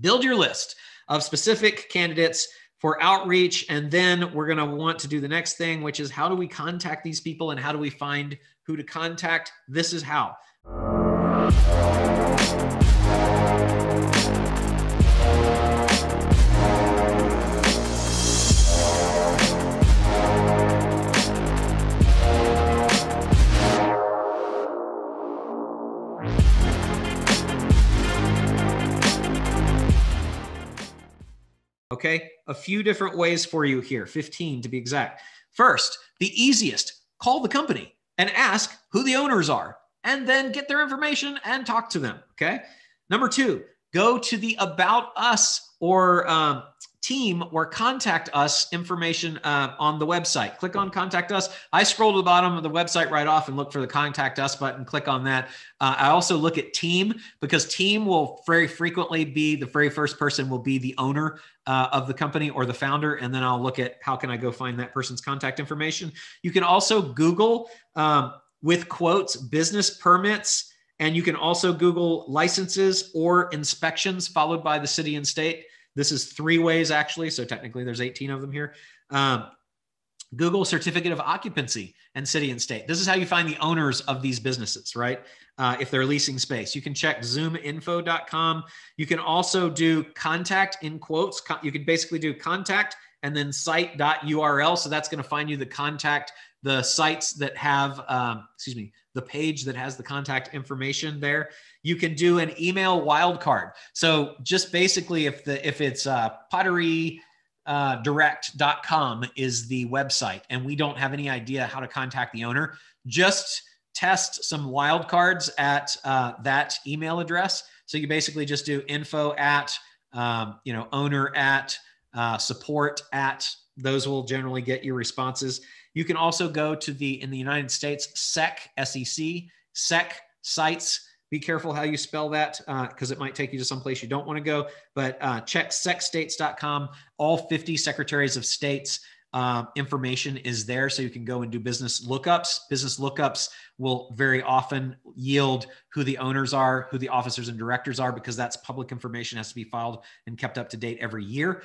Build your list of specific candidates for outreach. And then we're going to want to do the next thing, which is how do we contact these people and how do we find who to contact? This is how. Okay, a few different ways for you here, 15 to be exact. First, the easiest, call the company and ask who the owners are, and then get their information and talk to them, okay? Number two, go to the About Us or team or Contact Us information on the website. Click on Contact Us. I scroll to the bottom of the website right off and look for the Contact Us button, click on that. I also look at team because team will very frequently be the very first person will be the owner of the company or the founder. And then I'll look at how can I go find that person's contact information. You can also Google with quotes, business permits, and you can also Google licenses or inspections followed by the city and state. This is 3 ways actually. So technically there's 18 of them here. Google certificate of occupancy and city and state. This is how you find the owners of these businesses, right? If they're leasing space, you can check zoominfo.com. You can also do contact in quotes. You can basically do contact and then site.url. So that's going to find you the sites that have, the page that has the contact information there. You can do an email wildcard. So just basically if it's potterydirect.com is the website and we don't have any idea how to contact the owner, just test some wildcards at that email address. So you basically just do info at, owner at, support at, those will generally get your responses. You can also go to in the United States, SEC, S-E-C, SEC sites. Be careful how you spell that because it might take you to some place you don't want to go, but check secstates.com. All 50 secretaries of states information is there. So you can go and do business lookups. Business lookups will very often yield who the owners are, who the officers and directors are, because that's public information, has to be filed and kept up to date every year.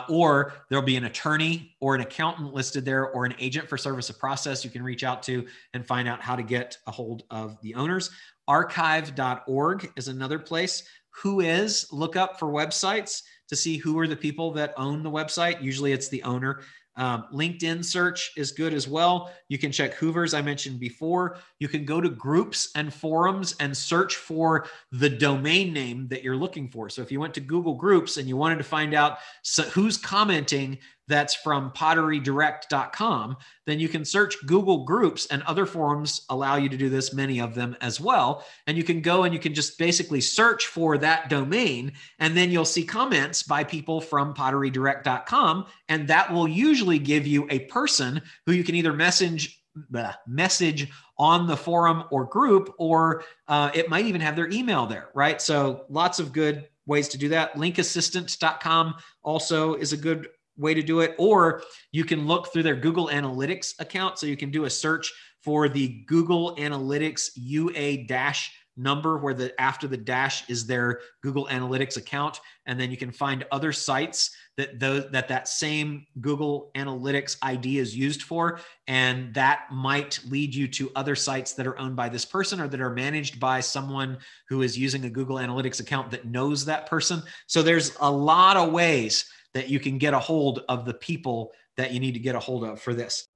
Or there'll be an attorney or an accountant listed there or an agent for service of process you can reach out to and find out how to get a hold of the owners. Archive.org is another place. Look up for websites to see who are the people that own the website. Usually it's the owner. LinkedIn search is good as well. You can check Hoover's, I mentioned before. You can go to groups and forums and search for the domain name that you're looking for. So if you went to Google Groups and you wanted to find out who's commenting that's from potterydirect.com, then you can search Google Groups, and other forums allow you to do this, many of them as well. And you can go and you can just basically search for that domain, and then you'll see comments by people from potterydirect.com, and that will usually give you a person who you can either message on the forum or group, or it might even have their email there, right? So lots of good ways to do that. Linkassistant.com also is a good way to do it, or you can look through their Google Analytics account. So you can do a search for the Google Analytics UA dash number, where after the dash is their Google Analytics account. And then you can find other sites that same Google Analytics ID is used for. And that might lead you to other sites that are owned by this person or that are managed by someone who is using a Google Analytics account that knows that person. So there's a lot of ways that you can get a hold of the people that you need to get a hold of for this.